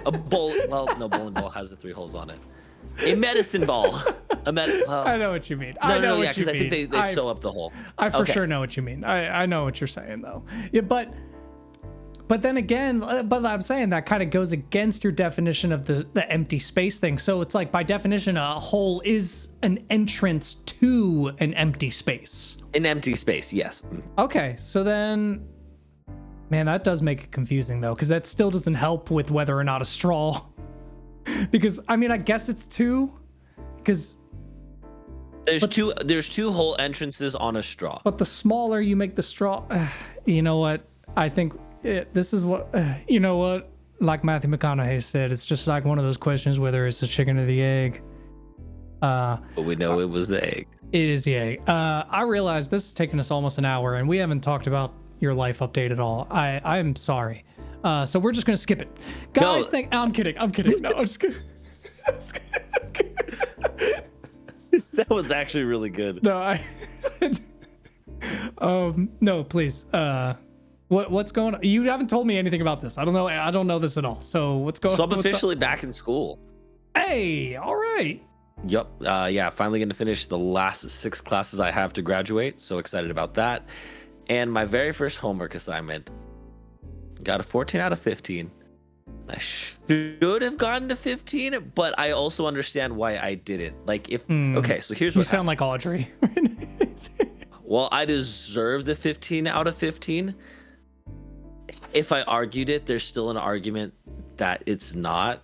A bowling ball has the 3 holes on it. A medicine ball. I know what you mean. No, because I think they sew up the hole. I for sure know what you mean. I know what you're saying though. Yeah, but then again, but I'm saying that kind of goes against your definition of the empty space thing. So it's like by definition, a hole is an entrance to an empty space. An empty space, yes. Okay, so then, man, that does make it confusing though, because that still doesn't help with whether or not a straw. Because I mean, I guess it's 2, because there's 2 hole entrances on a straw. But the smaller you make the straw, you know what? I think this is what you know what. Like Matthew McConaughey said, it's just like one of those questions whether it's the chicken or the egg. But we know it was the egg. It is the egg. I realize this has taken us almost an hour, and we haven't talked about your life update at all. I am sorry. So we're just gonna skip it, guys. No. I'm kidding. No, I'm just kidding. That was actually really good. No, no, please. What's going on? You haven't told me anything about this. I don't know this at all. So what's going on? So I'm officially back in school. Hey, all right. Yep. Finally going to finish the last 6 classes I have to graduate. So excited about that. And my very first homework assignment, got a 14 out of 15. I should have gotten to 15, but I also understand why I didn't. Like okay, so here's what you sound like Audrey. Well, I deserve the 15 out of 15. If I argued it, there's still an argument that it's not.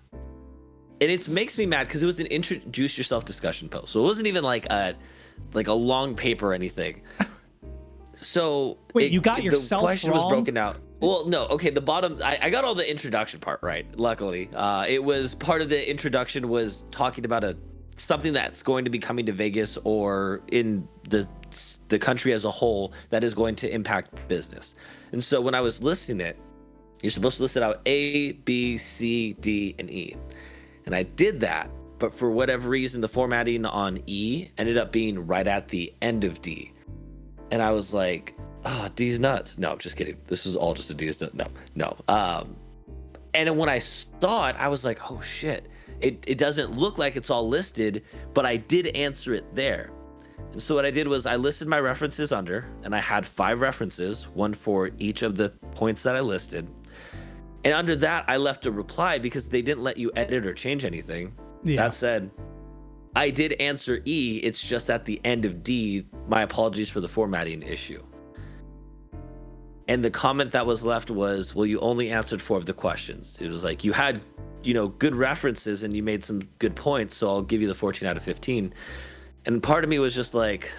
And it makes me mad because it was an introduce yourself discussion post. So it wasn't even like a long paper or anything. So wait, you got yourself the question wrong? Was broken out. Well, no, okay, the bottom, I got all the introduction part right, luckily. It was part of the introduction was talking about something that's going to be coming to Vegas or in the country as a whole that is going to impact business. And so when I was listing it, you're supposed to list it out A, B, C, D, and E. And I did that, but for whatever reason, the formatting on E ended up being right at the end of D. And I was like, oh, D's nuts. No, just kidding. This is all just a D's nuts. No. And when I saw it, I was like, oh shit. It doesn't look like it's all listed, but I did answer it there. And so what I did was I listed my references under, and I had 5 references, one for each of the points that I listed. And under that, I left a reply because they didn't let you edit or change anything. Yeah. That said, I did answer E. It's just at the end of D, my apologies for the formatting issue. And the comment that was left was, well, you only answered 4 of the questions. It was like, you had, good references and you made some good points, so I'll give you the 14 out of 15. And part of me was just like,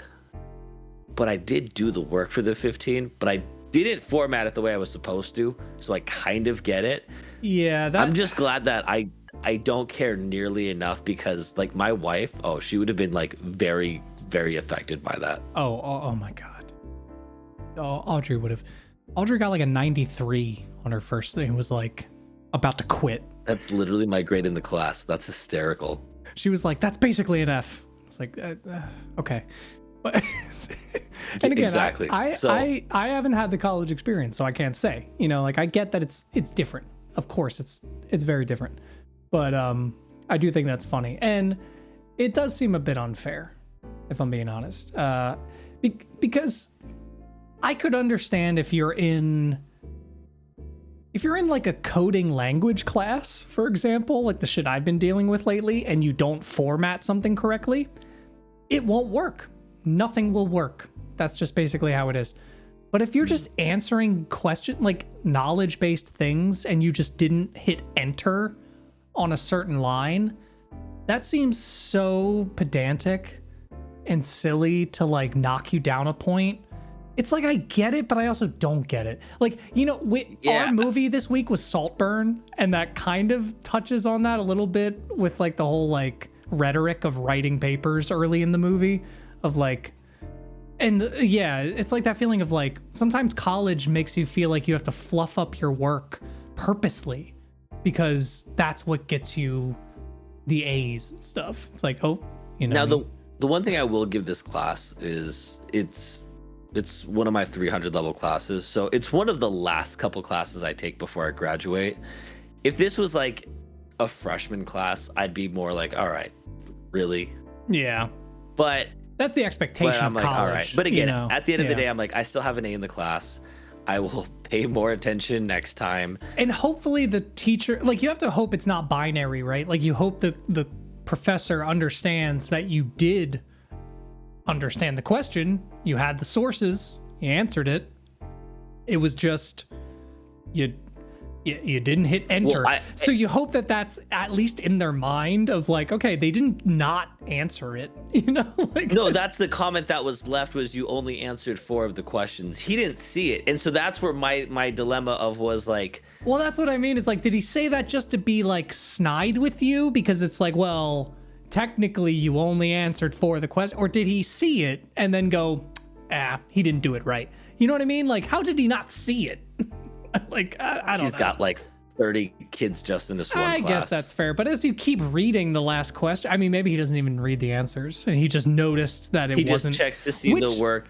but I did do the work for the 15, but I didn't format it the way I was supposed to. So I kind of get it. Yeah. I'm just glad that I don't care nearly enough, because like my wife, she would have been like very, very affected by that. Oh my God. Audrey got like a 93 on her first thing. Was like about to quit. That's literally my grade in the class. That's hysterical. She was like, that's basically an F. It's like, okay. But and again, exactly. I haven't had the college experience, so I can't say. Like I get that it's different. Of course, it's very different. But I do think that's funny, and it does seem a bit unfair, if I'm being honest. Because I could understand if you're in like a coding language class, for example, like the shit I've been dealing with lately, and you don't format something correctly, it won't work. Nothing will work. That's just basically how it is. But if you're just answering like knowledge-based things, and you just didn't hit enter on a certain line, that seems so pedantic and silly to like knock you down a point. It's like, I get it, but I also don't get it. Like, our movie this week was Saltburn, and that kind of touches on that a little bit with like the whole like rhetoric of writing papers early in the movie of like, and yeah, it's like that feeling of like, sometimes college makes you feel like you have to fluff up your work purposely because that's what gets you the A's and stuff. It's like, Now, the one thing I will give this class is it's one of my 300 level classes. So it's one of the last couple classes I take before I graduate. If this was like a freshman class, I'd be more like, all right, really? Yeah. But that's the expectation I'm of like, college. all right. But again, at the end of the day, I'm like, I still have an A in the class. I will pay more attention next time. And hopefully the teacher, like, you have to hope it's not binary, right? Like, you hope the professor understands that you did understand the question, you had the sources, you answered it. It was just you didn't hit enter. So you hope that that's at least in their mind of like, okay, they didn't not answer it, like, no, that's the comment that was left, was you only answered 4 of the questions. He didn't see it. And so that's where my dilemma of was like, well, that's what I mean. It's like, did he say that just to be like snide with you? Because it's like, well, technically you only answered 4 of the questions, or did he see it and then go, he didn't do it right? You know what I mean? Like, how did he not see it? Like, I don't know. He's got like 30 kids just in this one class. I guess that's fair. But as you keep reading the last question, I mean, maybe he doesn't even read the answers, and he just noticed that it wasn't. He just checks to see the work.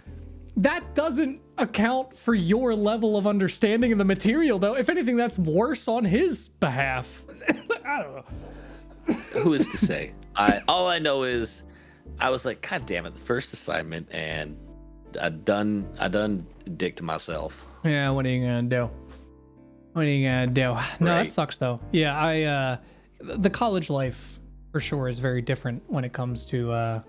That doesn't account for your level of understanding of the material, though. If anything, that's worse on his behalf. I don't know. Who is to say? All I know is I was like, God damn it, the first assignment, and I done dicked myself. Yeah, what are you gonna do? What are you gonna do? No, Right. That sucks though. Yeah, the college life for sure is very different when it comes to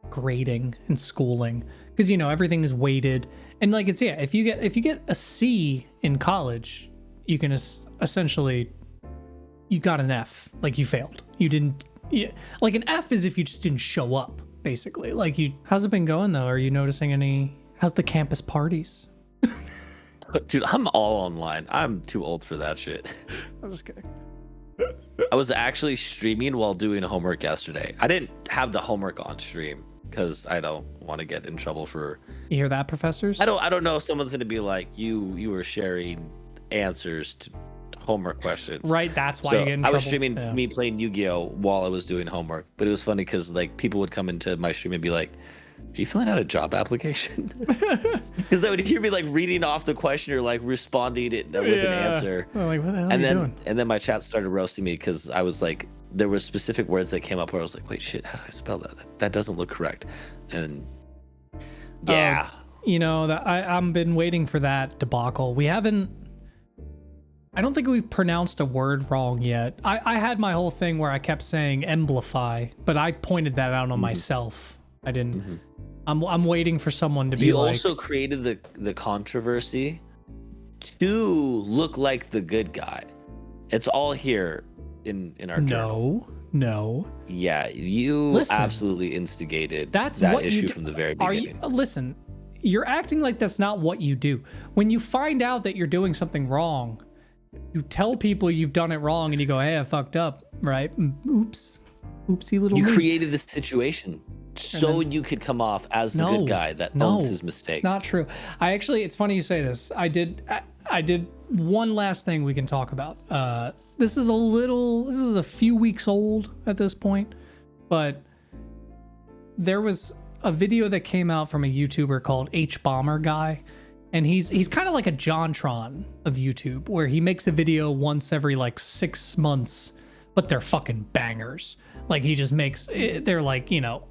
grading and schooling, because everything is weighted, and like it's if you get a C in college, you can essentially, you got an F, like you failed. You didn't. Like an F is if you just didn't show up, basically. Like how's it been going though? Are you noticing how's the campus parties? Dude, I'm all online. I'm too old for that shit. I'm just kidding. I was actually streaming while doing homework yesterday. I didn't have the homework on stream because I don't want to get in trouble for. You hear that, professors? I don't know if someone's gonna be like, you were sharing answers to homework questions. Right, that's why so you get in I trouble. was streaming me playing Yu-Gi-Oh while I was doing homework, but it was funny because like people would come into my stream and be like, are you filling out a job application? Because they would hear me like reading off the question or like responding it with an answer. Well, like, what the hell are you doing? And then my chat started roasting me because I was like there were specific words that came up where I was like, wait, shit, how do I spell that? That doesn't look correct. And yeah. You know, that I've been waiting for that debacle. I don't think we've pronounced a word wrong yet. I had my whole thing where I kept saying amplify, but I pointed that out on myself. I didn't. I'm waiting for someone to be You like. also created the controversy to look like the good guy. It's all here in our journal. No. Yeah, you absolutely instigated that issue from the very beginning. Listen, you're acting like that's not what you do. When you find out that you're doing something wrong, you tell people you've done it wrong and you go, hey, I fucked up, right? Oops. Oopsie little You me. created this situation so you could come off as the good guy that owns his mistake. It's not true. It's funny you say this. I did one last thing we can talk about. This is a few weeks old at this point, but there was a video that came out from a YouTuber called H Bomber Guy, and he's kind of like a JonTron of YouTube, where he makes a video once every like 6 months, but they're fucking bangers. Like he just makes, they're like, you know,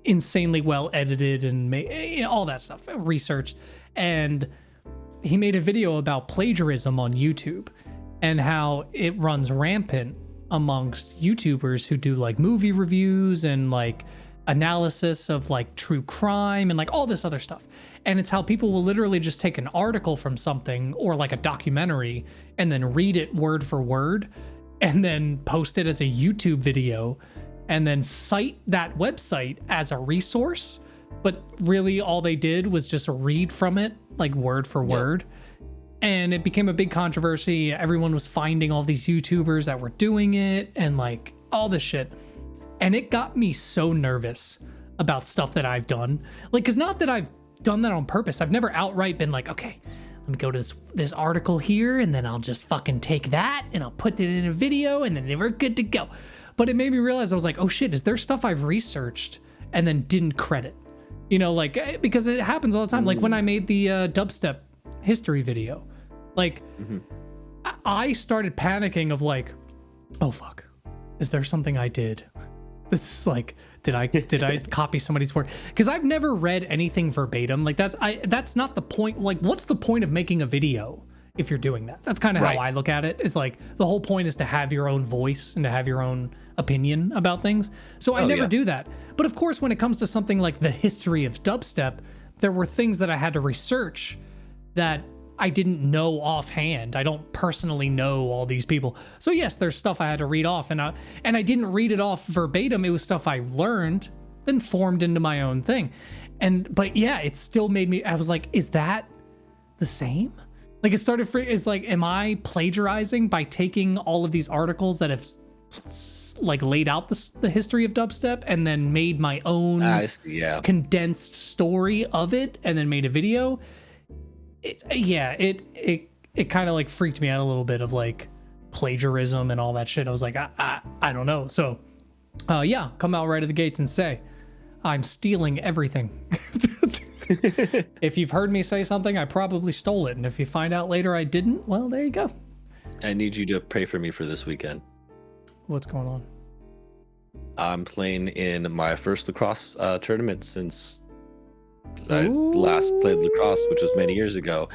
insanely well edited and all that stuff, researched. And he made a video about plagiarism on YouTube and how it runs rampant amongst YouTubers who do like movie reviews and like analysis of like true crime and like all this other stuff. And it's how people will literally just take an article from something or like a documentary and then read it word for word and then post it as a YouTube video and then cite that website as a resource. But really all they did was just read from it like word for word. And it became a big controversy. Everyone was finding all these YouTubers that were doing it and like all this shit. And it got me so nervous about stuff that I've done. Like, cause not that I've done that on purpose. I've never outright been like, okay, let me go to this article here and then I'll just fucking take that and I'll put it in a video and then they were good to go. But it made me realize I was like, oh shit, is there stuff I've researched and then didn't credit? You know, like, because it happens all the time. Like when I made the dubstep history video, like I started panicking of like, oh fuck, is there something I did? This is like, did I copy somebody's work? Because I've never read anything verbatim. Like that's not the point. Like, what's the point of making a video if you're doing that? That's kind of how I look at it. It's like the whole point is to have your own voice and to have your own opinion about things. So I never do that. But of course, when it comes to something like the history of dubstep, there were things that I had to research that I didn't know offhand. I don't personally know all these people. So yes, there's stuff I had to read off, and I didn't read it off verbatim. It was stuff I learned, then formed into my own thing. But yeah, it still made me, I was like, is that the same? Like it started, it's like, am I plagiarizing by taking all of these articles that have like laid out the history of dubstep and then made my own condensed story of it and then made a video? It kind of like freaked me out a little bit of like plagiarism and all that shit. I was like, I don't know. So come out right of the gates and say I'm stealing everything. If you've heard me say something, I probably stole it, and if you find out later I didn't, well, there you go. I need you to pray for me for this weekend. What's going on? I'm playing in my first lacrosse tournament since I last played lacrosse, which was many years ago.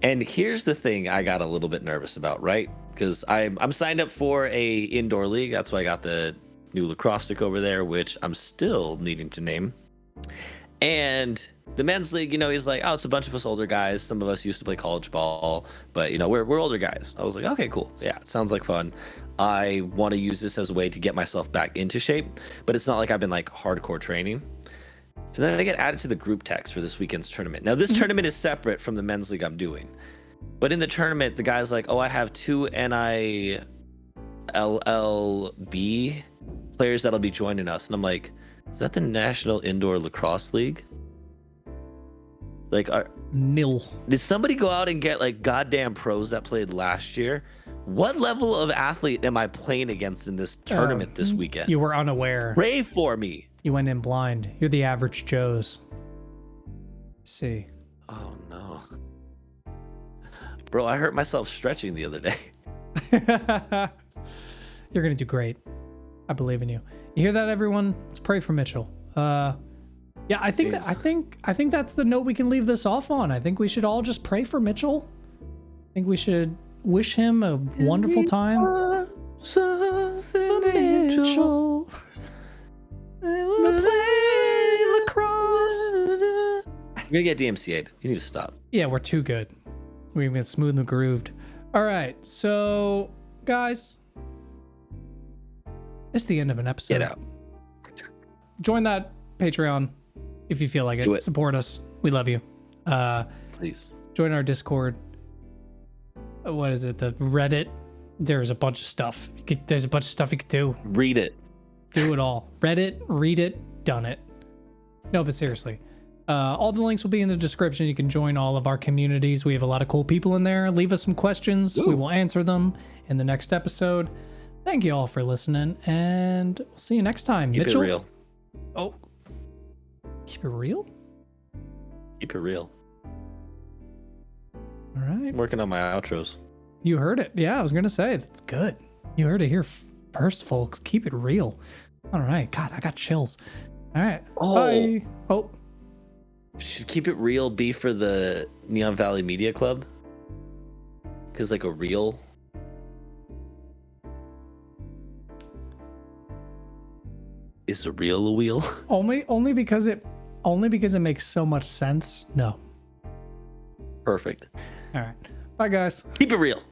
And here's the thing I got a little bit nervous about, right? Because I'm signed up for a indoor league. That's why I got the new lacrosse stick over there, which I'm still needing to name. And the men's league, you know, he's like, oh, it's a bunch of us older guys. Some of us used to play college ball, but, you know, we're older guys. I was like, okay, cool. Yeah, it sounds like fun. I want to use this as a way to get myself back into shape, but it's not like I've been like hardcore training. And then I get added to the group text for this weekend's tournament. Now, this tournament is separate from the men's league I'm doing. But in the tournament, the guy's like, oh, I have 2 NILLB players that'll be joining us. And I'm like, is that the National Indoor Lacrosse League? Like, nil. Did somebody go out and get like goddamn pros that played last year? What level of athlete am I playing against in this tournament this weekend? You were unaware. Pray for me. You went in blind. You're the average Joes. See. Oh no. Bro, I hurt myself stretching the other day. You're gonna do great. I believe in you. You hear that, everyone? Let's pray for Mitchell. Yeah, I think Please. I think that's the note we can leave this off on. I think we should all just pray for Mitchell. I think we should wish him a wonderful time. Mitchell. We'll play lacrosse. You're gonna get DMCA'd. You need to stop. Yeah, we're too good. We've been smooth and grooved. All right, so guys, it's the end of an episode. Get out. Join that Patreon if you feel like Do it. it. Support us. We love you. Please. Join our Discord. What is it? The Reddit. There's a bunch of stuff. There's a bunch of stuff you could do. Read it. Do it all. Reddit, read it, done it. No, but seriously. All the links will be in the description. You can join all of our communities. We have a lot of cool people in there. Leave us some questions. Ooh. We will answer them in the next episode. Thank you all for listening, and we'll see you next time. Keep Mitchell? it real. Oh. Keep it real? Keep it real. All right. I'm working on my outros. You heard it. Yeah, I was going to say, it's good. You heard it here first, folks. Keep it real. All right. God, I got chills. All right. Oh. Bye. Oh. Should Keep It Real be for the Neon Valley Media Club? Because like a reel. Is a reel a wheel? Only because it makes so much sense. No. Perfect. All right. Bye, guys. Keep it real.